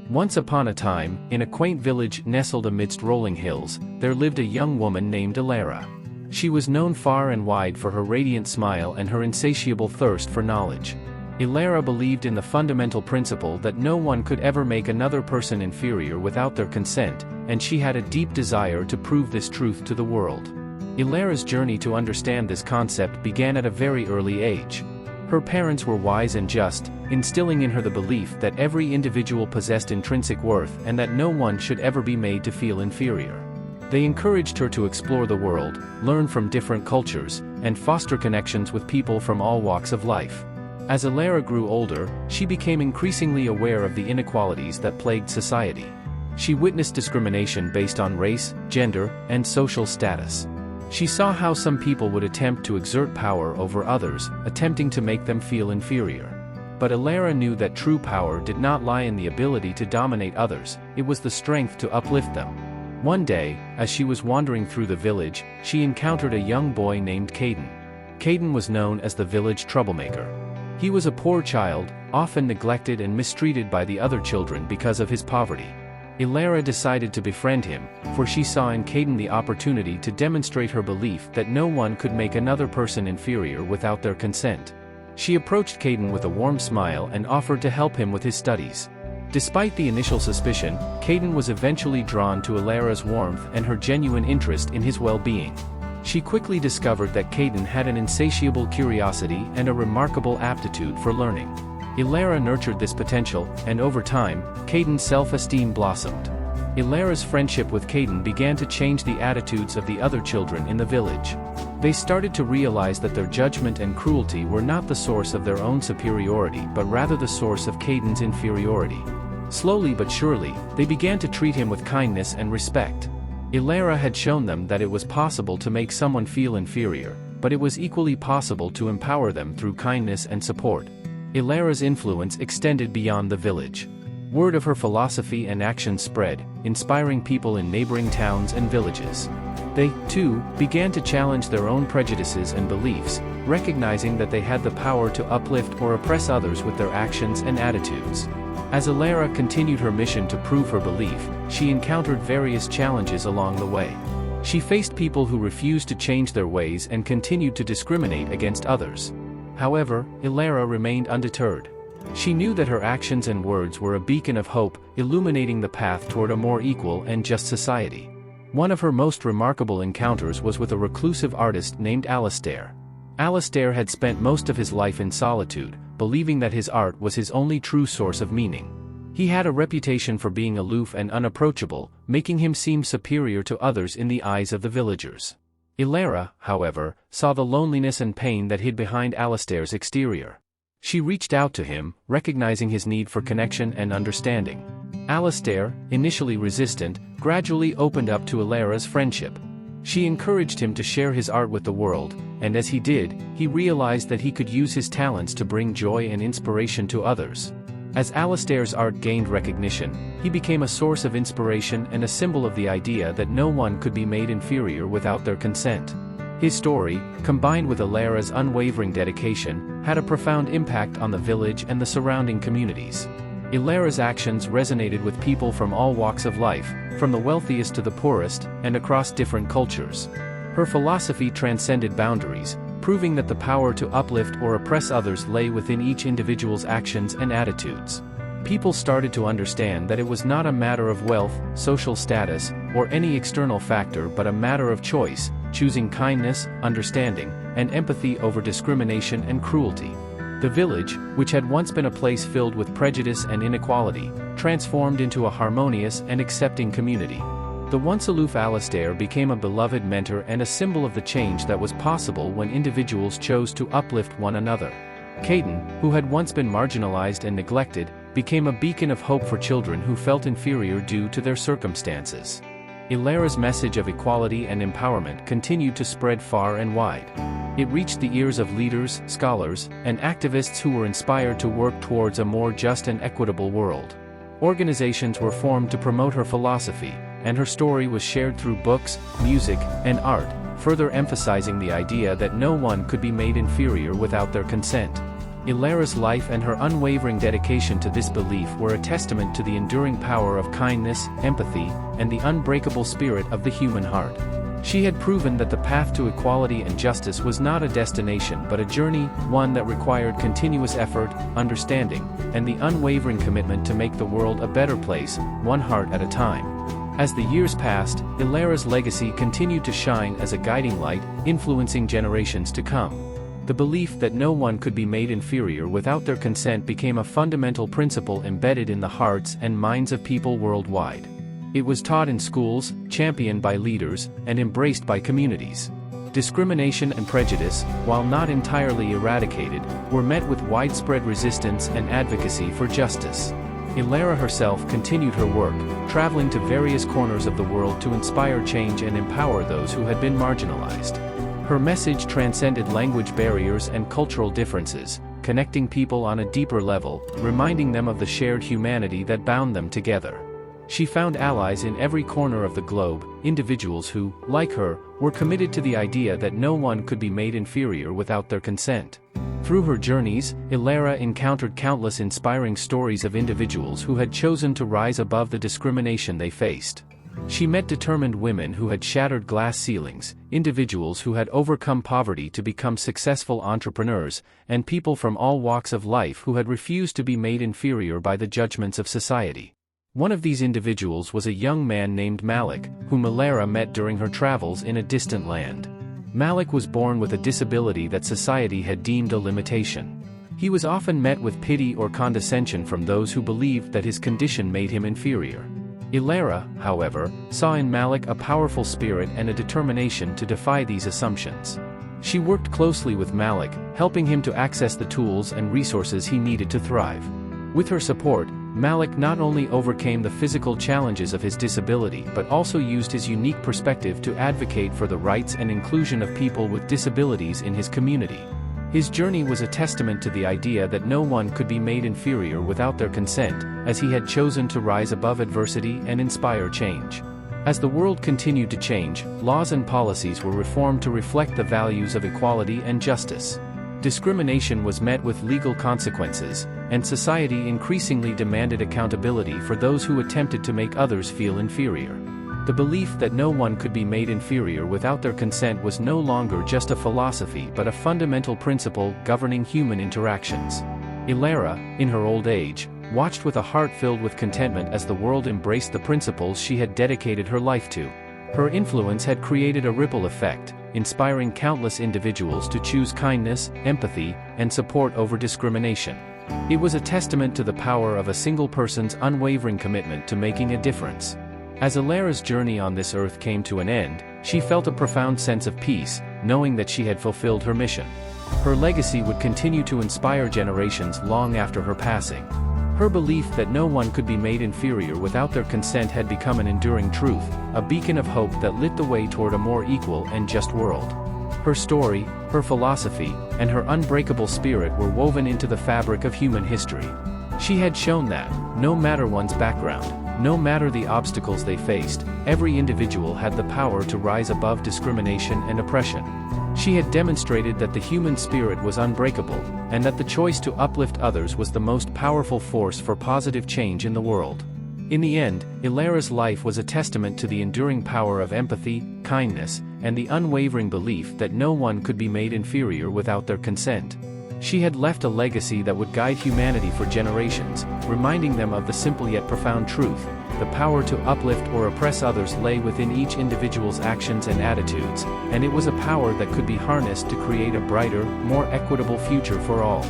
Once upon a time, in a quaint village nestled amidst rolling hills, there lived a young woman named Elara. She was known far and wide for her radiant smile and her insatiable thirst for knowledge. Elara believed in the fundamental principle that no one could ever make another person inferior without their consent, and she had a deep desire to prove this truth to the world. Elara's journey to understand this concept began at a very early age. Her parents were wise and just, instilling in her the belief that every individual possessed intrinsic worth and that no one should ever be made to feel inferior. They encouraged her to explore the world, learn from different cultures, and foster connections with people from all walks of life. As Elara grew older, she became increasingly aware of the inequalities that plagued society. She witnessed discrimination based on race, gender, and social status. She saw how some people would attempt to exert power over others, attempting to make them feel inferior. But Elara knew that true power did not lie in the ability to dominate others, it was the strength to uplift them. One day, as she was wandering through the village, she encountered a young boy named Caden. Caden was known as the village troublemaker. He was a poor child, often neglected and mistreated by the other children because of his poverty. Elara decided to befriend him, for she saw in Caden the opportunity to demonstrate her belief that no one could make another person inferior without their consent. She approached Caden with a warm smile and offered to help him with his studies. Despite the initial suspicion, Caden was eventually drawn to Elara's warmth and her genuine interest in his well-being. She quickly discovered that Caden had an insatiable curiosity and a remarkable aptitude for learning. Elara nurtured this potential, and over time, Caden's self-esteem blossomed. Elara's friendship with Caden began to change the attitudes of the other children in the village. They started to realize that their judgment and cruelty were not the source of their own superiority but rather the source of Caden's inferiority. Slowly but surely, they began to treat him with kindness and respect. Elara had shown them that it was possible to make someone feel inferior, but it was equally possible to empower them through kindness and support. Elara's influence extended beyond the village. Word of her philosophy and actions spread, inspiring people in neighboring towns and villages. They, too, began to challenge their own prejudices and beliefs, recognizing that they had the power to uplift or oppress others with their actions and attitudes. As Elara continued her mission to prove her belief, she encountered various challenges along the way. She faced people who refused to change their ways and continued to discriminate against others. However, Elara remained undeterred. She knew that her actions and words were a beacon of hope, illuminating the path toward a more equal and just society. One of her most remarkable encounters was with a reclusive artist named Alistair. Alistair had spent most of his life in solitude, believing that his art was his only true source of meaning. He had a reputation for being aloof and unapproachable, making him seem superior to others in the eyes of the villagers. Elara, however, saw the loneliness and pain that hid behind Alistair's exterior. She reached out to him, recognizing his need for connection and understanding. Alistair, initially resistant, gradually opened up to Elara's friendship. She encouraged him to share his art with the world, and as he did, he realized that he could use his talents to bring joy and inspiration to others. As Alistair's art gained recognition, he became a source of inspiration and a symbol of the idea that no one could be made inferior without their consent. His story, combined with Elara's unwavering dedication, had a profound impact on the village and the surrounding communities. Elara's actions resonated with people from all walks of life, from the wealthiest to the poorest, and across different cultures. Her philosophy transcended boundaries, proving that the power to uplift or oppress others lay within each individual's actions and attitudes. People started to understand that it was not a matter of wealth, social status, or any external factor but a matter of choice, choosing kindness, understanding, and empathy over discrimination and cruelty. The village, which had once been a place filled with prejudice and inequality, transformed into a harmonious and accepting community. The once aloof Alistair became a beloved mentor and a symbol of the change that was possible when individuals chose to uplift one another. Caden, who had once been marginalized and neglected, became a beacon of hope for children who felt inferior due to their circumstances. Elara's message of equality and empowerment continued to spread far and wide. It reached the ears of leaders, scholars, and activists who were inspired to work towards a more just and equitable world. Organizations were formed to promote her philosophy, and her story was shared through books, music, and art, further emphasizing the idea that no one could be made inferior without their consent. Elara's life and her unwavering dedication to this belief were a testament to the enduring power of kindness, empathy, and the unbreakable spirit of the human heart. She had proven that the path to equality and justice was not a destination but a journey, one that required continuous effort, understanding, and the unwavering commitment to make the world a better place, one heart at a time. As the years passed, Elara's legacy continued to shine as a guiding light, influencing generations to come. The belief that no one could be made inferior without their consent became a fundamental principle embedded in the hearts and minds of people worldwide. It was taught in schools, championed by leaders, and embraced by communities. Discrimination and prejudice, while not entirely eradicated, were met with widespread resistance and advocacy for justice. Elara herself continued her work, traveling to various corners of the world to inspire change and empower those who had been marginalized. Her message transcended language barriers and cultural differences, connecting people on a deeper level, reminding them of the shared humanity that bound them together. She found allies in every corner of the globe, individuals who, like her, were committed to the idea that no one could be made inferior without their consent. Through her journeys, Elara encountered countless inspiring stories of individuals who had chosen to rise above the discrimination they faced. She met determined women who had shattered glass ceilings, individuals who had overcome poverty to become successful entrepreneurs, and people from all walks of life who had refused to be made inferior by the judgments of society. One of these individuals was a young man named Malik, whom Elara met during her travels in a distant land. Malik was born with a disability that society had deemed a limitation. He was often met with pity or condescension from those who believed that his condition made him inferior. Elara, however, saw in Malik a powerful spirit and a determination to defy these assumptions. She worked closely with Malik, helping him to access the tools and resources he needed to thrive. With her support, Malik not only overcame the physical challenges of his disability but also used his unique perspective to advocate for the rights and inclusion of people with disabilities in his community. His journey was a testament to the idea that no one could be made inferior without their consent, as he had chosen to rise above adversity and inspire change. As the world continued to change, laws and policies were reformed to reflect the values of equality and justice. Discrimination was met with legal consequences, and society increasingly demanded accountability for those who attempted to make others feel inferior. The belief that no one could be made inferior without their consent was no longer just a philosophy but a fundamental principle governing human interactions. Elara, in her old age, watched with a heart filled with contentment as the world embraced the principles she had dedicated her life to. Her influence had created a ripple effect, inspiring countless individuals to choose kindness, empathy, and support over discrimination. It was a testament to the power of a single person's unwavering commitment to making a difference. As Elara's journey on this earth came to an end, she felt a profound sense of peace, knowing that she had fulfilled her mission. Her legacy would continue to inspire generations long after her passing. Her belief that no one could be made inferior without their consent had become an enduring truth, a beacon of hope that lit the way toward a more equal and just world. Her story, her philosophy, and her unbreakable spirit were woven into the fabric of human history. She had shown that, no matter one's background, no matter the obstacles they faced, every individual had the power to rise above discrimination and oppression. She had demonstrated that the human spirit was unbreakable, and that the choice to uplift others was the most powerful force for positive change in the world. In the end, Elara's life was a testament to the enduring power of empathy, kindness, and the unwavering belief that no one could be made inferior without their consent. She had left a legacy that would guide humanity for generations, reminding them of the simple yet profound truth: the power to uplift or oppress others lay within each individual's actions and attitudes, and it was a power that could be harnessed to create a brighter, more equitable future for all.